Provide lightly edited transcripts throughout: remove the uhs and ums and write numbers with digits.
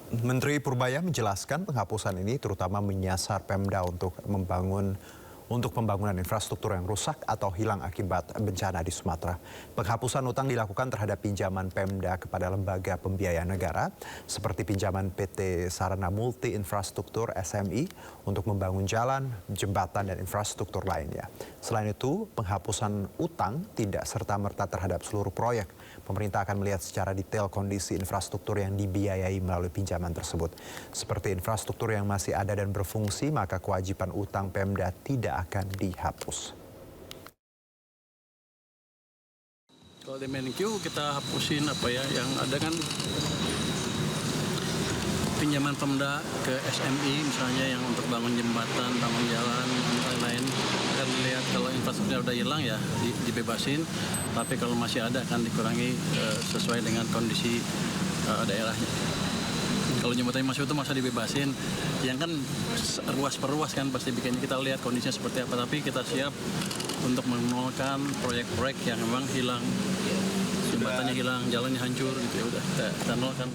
Menteri Purbaya menjelaskan penghapusan ini terutama menyasar Pemda untuk pembangunan infrastruktur yang rusak atau hilang akibat bencana di Sumatera. Penghapusan utang dilakukan terhadap pinjaman Pemda kepada lembaga pembiayaan negara seperti pinjaman PT Sarana Multi Infrastruktur SMI untuk membangun jalan, jembatan, dan infrastruktur lainnya. Selain itu, penghapusan utang tidak serta-merta terhadap seluruh proyek. Pemerintah akan melihat secara detail kondisi infrastruktur yang dibiayai melalui pinjaman tersebut. Seperti infrastruktur yang masih ada dan berfungsi, maka kewajiban utang Pemda tidak akan dihapus. Kalau di Menkyu kita hapusin yang ada kan pinjaman Pemda ke SMI misalnya yang untuk bangun jembatan, bangun jalan, dan lain-lain. Kan lihat kalau infrastrukturnya udah hilang ya dibebasin, tapi kalau masih ada akan dikurangi sesuai dengan kondisi daerahnya. Kalau jembatannya masih utuh masa dibebasin, yang kan ruas per ruas kan pasti bikin kita lihat kondisinya seperti apa, tapi kita siap untuk menolkan proyek-proyek yang memang hilang, jembatannya hilang, jalannya hancur gitu ya udah kita nolkan.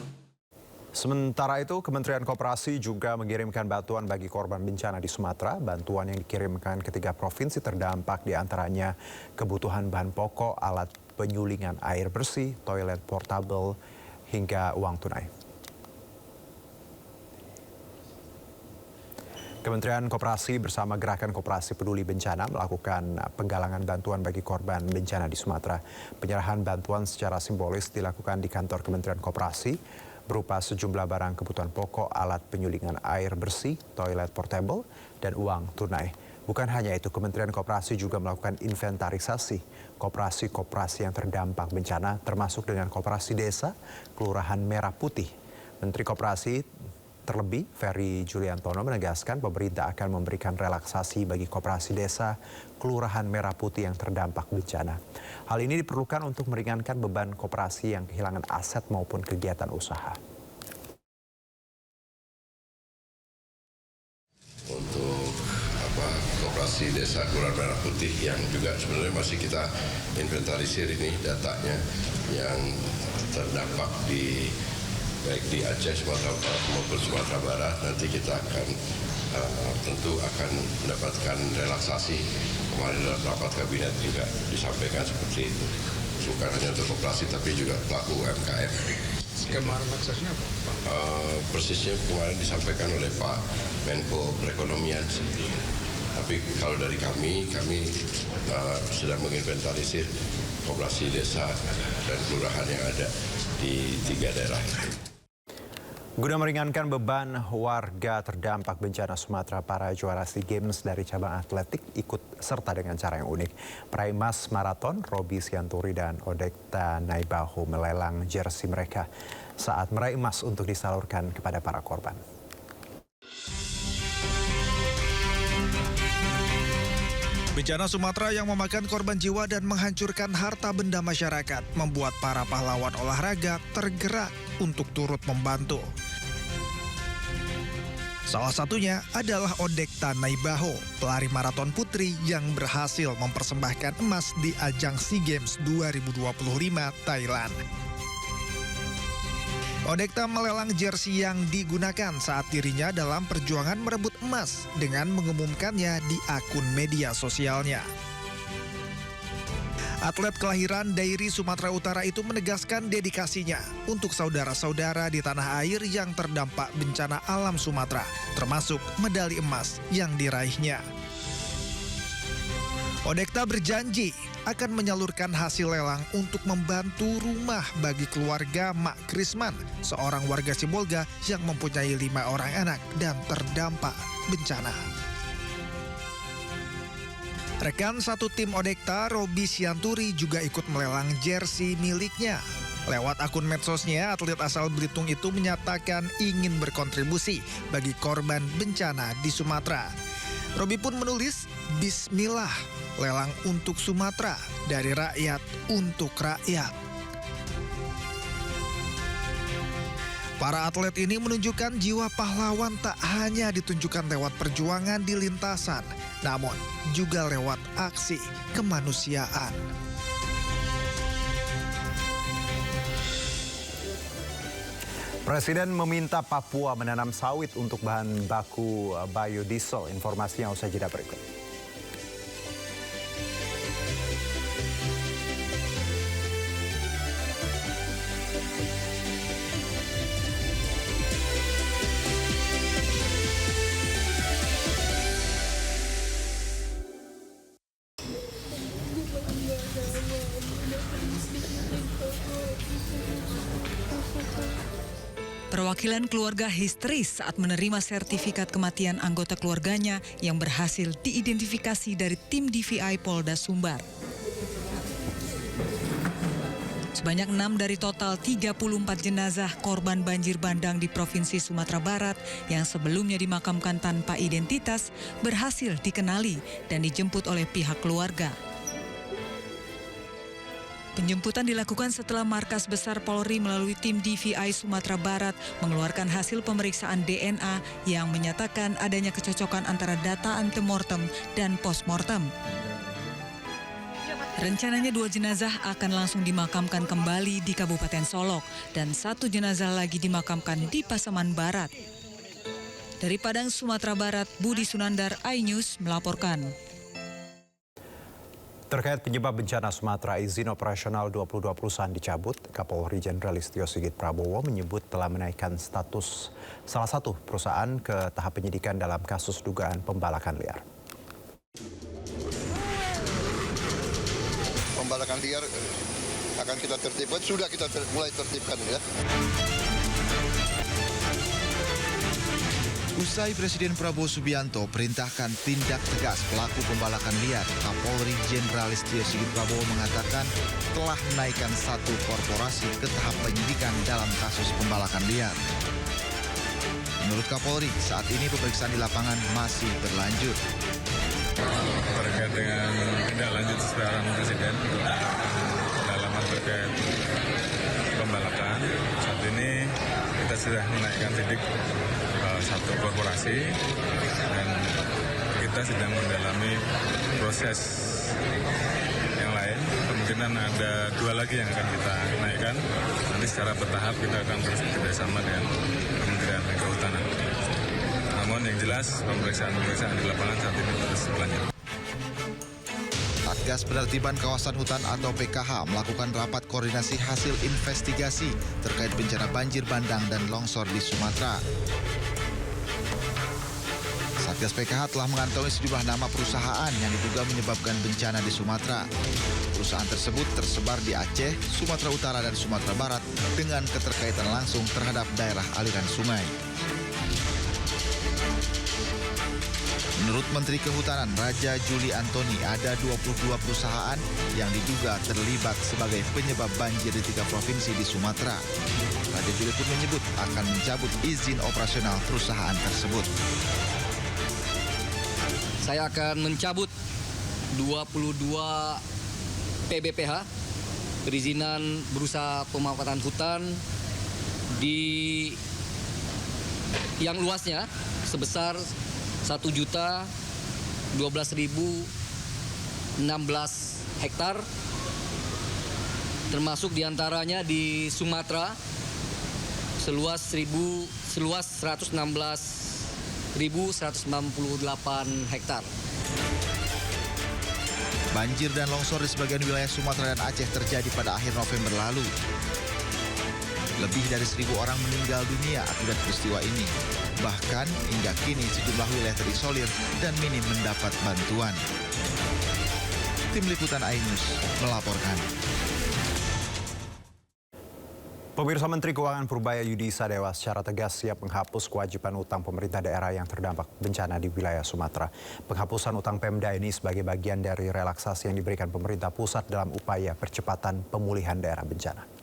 Sementara itu, Kementerian Koperasi juga mengirimkan bantuan bagi korban bencana di Sumatera. Bantuan yang dikirimkan ke 3 provinsi terdampak diantaranya kebutuhan bahan pokok, alat penyulingan air bersih, toilet portable, hingga uang tunai. Kementerian Koperasi bersama Gerakan Koperasi Peduli Bencana melakukan penggalangan bantuan bagi korban bencana di Sumatera. Penyerahan bantuan secara simbolis dilakukan di kantor Kementerian Koperasi berupa sejumlah barang kebutuhan pokok, alat penyulingan air bersih, toilet portable, dan uang tunai. Bukan hanya itu, Kementerian Koperasi juga melakukan inventarisasi koperasi-koperasi yang terdampak bencana, termasuk dengan koperasi desa, Kelurahan Merah Putih. Menteri Koperasi terlebih, Ferry Juliantono menegaskan pemerintah akan memberikan relaksasi bagi koperasi desa, Kelurahan Merah Putih yang terdampak bencana. Hal ini diperlukan untuk meringankan beban koperasi yang kehilangan aset maupun kegiatan usaha. Untuk koperasi desa Kelurahan Merah Putih yang juga sebenarnya masih kita inventarisir ini datanya yang terdampak baik di Aceh, Sumatera Utara maupun Sumatera Barat. Nanti kita akan tentu akan mendapatkan relaksasi. Kemarin dalam rapat kabinet juga disampaikan seperti itu. Bukan hanya untuk koperasi tapi juga pelaku UMKM. Skema relaksasinya apa, Pak? Persisnya kemarin disampaikan oleh Pak Menko Perekonomian. Tapi kalau dari kami sedang menginventarisir koperasi desa dan kelurahan yang ada di 3 daerah. Guna meringankan beban warga terdampak bencana Sumatera, para juara SEA Games dari cabang atletik ikut serta dengan cara yang unik. Peraih emas maraton Roby Sianturi dan Odekta Naibaho melelang jersey mereka saat meraih emas untuk disalurkan kepada para korban. Bencana Sumatera yang memakan korban jiwa dan menghancurkan harta benda masyarakat membuat para pahlawan olahraga tergerak untuk turut membantu. Salah satunya adalah Odekta Naibaho, pelari maraton putri yang berhasil mempersembahkan emas di ajang SEA Games 2025 Thailand. Odekta melelang jersey yang digunakan saat dirinya dalam perjuangan merebut emas dengan mengumumkannya di akun media sosialnya. Atlet kelahiran Dairi, Sumatera Utara itu menegaskan dedikasinya untuk saudara-saudara di tanah air yang terdampak bencana alam Sumatera, termasuk medali emas yang diraihnya. Odekta berjanji akan menyalurkan hasil lelang untuk membantu rumah bagi keluarga Mak Krisman, seorang warga Sibolga yang mempunyai 5 orang anak dan terdampak bencana. Rekan satu tim Odekta, Roby Sianturi, juga ikut melelang jersey miliknya. Lewat akun medsosnya, atlet asal Belitung itu menyatakan ingin berkontribusi bagi korban bencana di Sumatera. Roby pun menulis, "Bismillah, lelang untuk Sumatera, dari rakyat untuk rakyat." Para atlet ini menunjukkan jiwa pahlawan tak hanya ditunjukkan lewat perjuangan di lintasan, namun juga lewat aksi kemanusiaan. Presiden meminta Papua menanam sawit untuk bahan baku biodiesel. Informasinya usai jeda berikut. Perwakilan keluarga histeris saat menerima sertifikat kematian anggota keluarganya yang berhasil diidentifikasi dari tim DVI Polda Sumbar. Sebanyak 6 dari total 34 jenazah korban banjir bandang di Provinsi Sumatera Barat yang sebelumnya dimakamkan tanpa identitas berhasil dikenali dan dijemput oleh pihak keluarga. Penjemputan dilakukan setelah Markas Besar Polri melalui tim DVI Sumatera Barat mengeluarkan hasil pemeriksaan DNA yang menyatakan adanya kecocokan antara data antemortem dan postmortem. Rencananya 2 jenazah akan langsung dimakamkan kembali di Kabupaten Solok dan 1 jenazah lagi dimakamkan di Pasaman Barat. Dari Padang, Sumatera Barat, Budi Sunandar, iNews melaporkan. Terkait penyebab bencana Sumatera, izin operasional 22 perusahaan dicabut. Kapolri Jenderal Listio Sigit Prabowo menyebut telah menaikkan status salah satu perusahaan ke tahap penyidikan dalam kasus dugaan pembalakan liar. Pembalakan liar akan kita tertibkan, sudah kita mulai tertibkan ya. Usai Presiden Prabowo Subianto perintahkan tindak tegas pelaku pembalakan liar, Kapolri Jenderal Listio Sigit Prabowo mengatakan telah menaikkan 1 korporasi ke tahap penyidikan dalam kasus pembalakan liar. Menurut Kapolri, saat ini pemeriksaan di lapangan masih berlanjut. Terkait dengan tindak lanjut sesuai arahan Presiden pendalaman terkait pembalakan, saat ini kita sudah menaikkan sidik 1 korporasi dan kita sedang mendalami proses yang lain. Kemungkinan ada 2 lagi yang akan kita naikkan. Nanti secara bertahap kita akan terus bekerjasama dengan Kementerian Kehutanan. Namun yang jelas pemeriksaan di lapangan saat ini terus berlanjut. Satgas Penertiban Kawasan Hutan atau PKH melakukan rapat koordinasi hasil investigasi terkait bencana banjir bandang dan longsor di Sumatera. Satgas PKH telah mengantongi sejumlah nama perusahaan yang diduga menyebabkan bencana di Sumatera. Perusahaan tersebut tersebar di Aceh, Sumatera Utara, dan Sumatera Barat dengan keterkaitan langsung terhadap daerah aliran sungai. Menurut Menteri Kehutanan Raja Juli Antoni, ada 22 perusahaan yang diduga terlibat sebagai penyebab banjir di 3 provinsi di Sumatera. Raja Juli pun menyebut akan mencabut izin operasional perusahaan tersebut. Saya akan mencabut 22 PBPH, perizinan berusaha pemanfaatan hutan di yang luasnya sebesar 1.012.016 hektar, termasuk diantaranya di Sumatera seluas 116.198 hektar. Banjir dan longsor di sebagian wilayah Sumatera dan Aceh terjadi pada akhir November lalu. Lebih dari 1.000 orang meninggal dunia akibat peristiwa ini. Bahkan hingga kini sejumlah wilayah terisolir dan minim mendapat bantuan. Tim Liputan iNews melaporkan. Pemirsa, Menteri Keuangan Purbaya Yudi Sadewa secara tegas siap menghapus kewajiban utang pemerintah daerah yang terdampak bencana di wilayah Sumatera. Penghapusan utang Pemda ini sebagai bagian dari relaksasi yang diberikan pemerintah pusat dalam upaya percepatan pemulihan daerah bencana.